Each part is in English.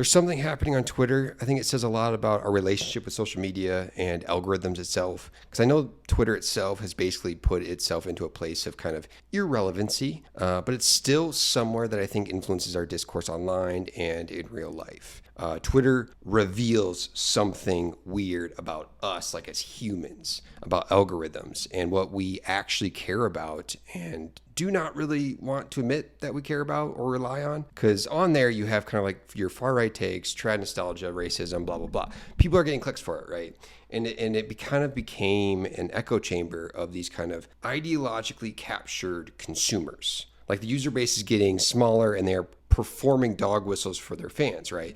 There's something happening on Twitter. I think it says a lot about our relationship with social media and algorithms itself. Because I know Twitter itself has basically put itself into a place of kind of irrelevancy, but it's still somewhere that I think influences our discourse online and in real life. Twitter reveals something weird about us, like as humans, about algorithms and what we actually care about and do not really want to admit that we care about or rely on. Because on there, you have kind of like your far right takes, trad nostalgia, racism, blah, blah, blah. People are getting clicks for it, right? And it kind of became an echo chamber of these kind of ideologically captured consumers. Like the user base is getting smaller and they're performing dog whistles for their fans, right?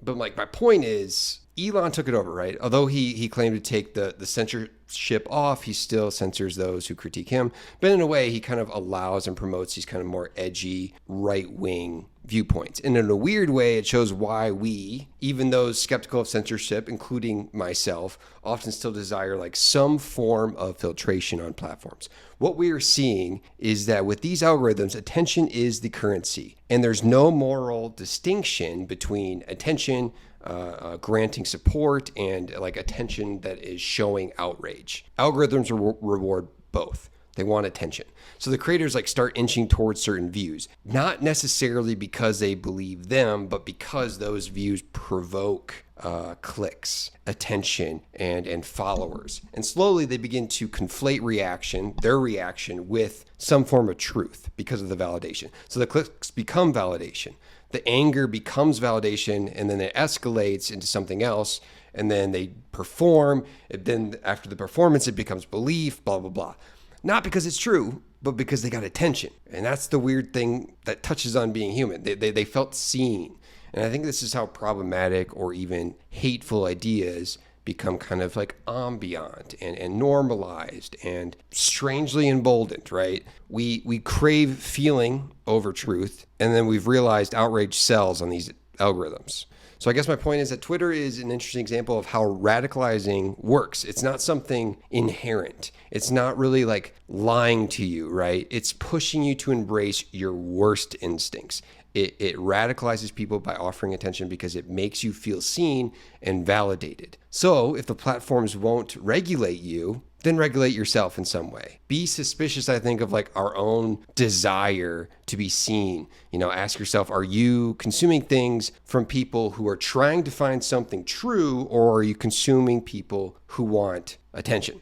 But like my point is, Elon took it over, right? Although he claimed to take the censorship off, he still censors those who critique him. But in a way, he kind of allows and promotes these kind of more edgy right-wing viewpoints. And in a weird way, it shows why we, even those skeptical of censorship, including myself, often still desire like some form of filtration on platforms. What we are seeing is that with these algorithms, attention is the currency. And there's no moral distinction between attention, granting support, and like attention that is showing outrage. Algorithms reward both. They want attention. So the creators like start inching towards certain views, not necessarily because they believe them, but because those views provoke clicks, attention, and followers. And slowly they begin to conflate their reaction with some form of truth because of the validation. So the clicks become validation. The anger becomes validation, and then it escalates into something else, and then they perform. Then after the performance, it becomes belief, blah, blah, blah. Not because it's true, but because they got attention. And that's the weird thing that touches on being human. They felt seen. And I think this is how problematic or even hateful ideas become kind of like ambient and normalized and strangely emboldened, right? We crave feeling over truth, and then we've realized outrage sells on these algorithms. So I guess my point is that Twitter is an interesting example of how radicalizing works. It's not something inherent. It's not really like lying to you, right? It's pushing you to embrace your worst instincts. It radicalizes people by offering attention because it makes you feel seen and validated. So if the platforms won't regulate you, then regulate yourself in some way. Be suspicious, I think, of like our own desire to be seen. Ask yourself, are you consuming things from people who are trying to find something true, or are you consuming people who want attention?